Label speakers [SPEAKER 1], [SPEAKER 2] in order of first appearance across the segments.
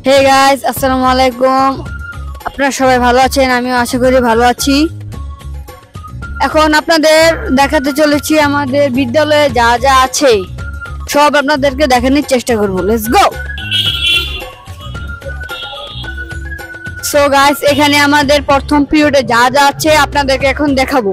[SPEAKER 1] Hey guys, আসসালামু আলাইকুম। আপনারা সবাই ভালো আছেন? আমিও আশা করি ভালো আছি। এখন আপনাদের দেখাতে চলেছি আমাদের বিদ্যালয়ে যা যা আছে সব আপনাদেরকে দেখানোর চেষ্টা করব। Let's go. সো গাইস, এখানে আমাদের প্রথম পিরিয়ডে যা যা আছে আপনাদেরকে এখন দেখাবো।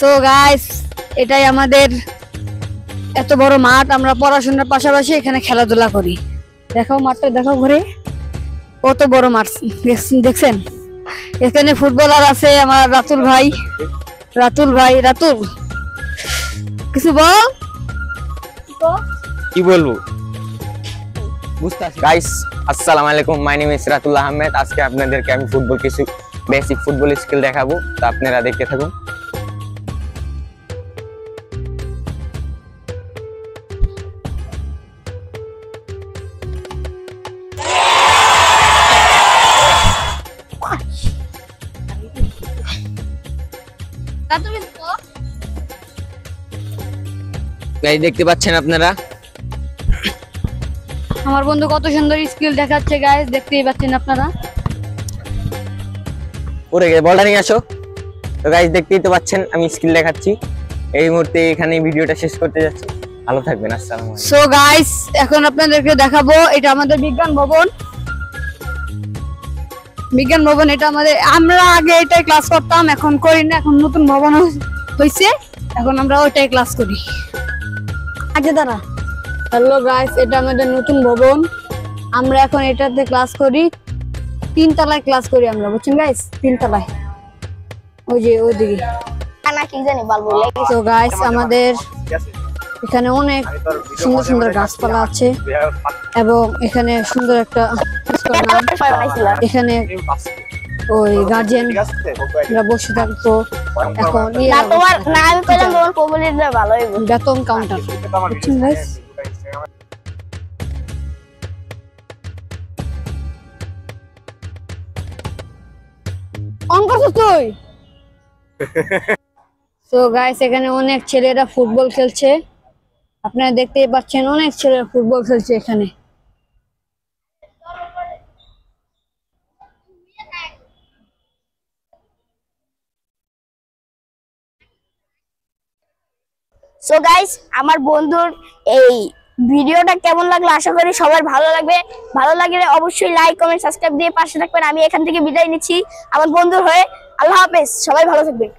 [SPEAKER 1] সো গাইস, এটাই আমাদের এত বড় মাঠ। আমরা পড়াশোনার পাশাপাশি এখানে খেলাধুলা করি। দেখাও মাঠটা, দেখাও ঘুরে, কত বড় মাঠ দেখছেন। এখানে ফুটবলার আছে আমার রাতুল ভাই। রাতুল কিছু বল।
[SPEAKER 2] কি বলবো গাইস, আসসালামু আলাইকুম। My name is Ratul Ahmed. আজকে আপনাদেরকে আমি কিছু বেসিক ফুটবল স্কিল দেখাবো, তো আপনারা দেখতে থাকুন। দেখতে পাচ্ছেন আপনারা,
[SPEAKER 1] আমার বন্ধু কত সুন্দর স্কিল দেখাচ্ছে গাইস, দেখতেই পাচ্ছেন আপনারা।
[SPEAKER 2] পরে বলটা নিয়ে আসো। তো গাইস, দেখতেই তো পাচ্ছেন আমি স্কিল দেখাচ্ছি। এই মুহূর্তে এখানে ভিডিওটা শেষ করতে যাচ্ছি। ভালো থাকবেন, আসসালামু আলাইকুম।
[SPEAKER 1] সো গাইস, এখন আপনাদেরকে দেখাবো, এটা আমাদের বিজ্ঞান ভবন। এটা আমাদের, আমরা আগে এটাই ক্লাস করতাম, এখন করি না। এখন নতুন ভবন হয়েছে, এখন আমরা ওইটাই ক্লাস করি। আগে দাঁড়া। হ্যালো গাইস, এটা আমাদের নতুন ভবন। আমরা এখন এটাতে ক্লাস করি। 3 তলায় ক্লাস করি আমরা, বুঝছেন গাইস? 3 তলায়, ওই যে ওইদিকে
[SPEAKER 3] কি জানি বলবো।
[SPEAKER 1] তো গাইস, আমাদের এখানে অনেক সুন্দর সুন্দর গাছপালা আছে এবং এখানে সুন্দর একটা এখানে ওই গার্জিয়ানরা বসে থাকতো। এখন বেতন কাউন্টার, বুঝছেন গাইস? অন করছিস তুই? তো গাইস, এখানে অনেক ছেলেরা ফুটবল খেলছে। আপনারা দেখতেই পাচ্ছেন, অনেক ছেলেরা ফুটবল খেলছে এখানে।
[SPEAKER 3] সো গাইস, আমার বন্ধুর এই ভিডিওটা কেমন লাগলো আশা করি সবার ভালো লাগবে। ভালো লাগলে অবশ্যই লাইক, কমেন্ট, সাবস্ক্রাইব দিয়ে পাশে থাকবেন। আমি এখান থেকে বিদায় নিচ্ছি আমার বন্ধুর হয়ে। আল্লাহ হাফেজ, সবাই ভালো থাকবেন।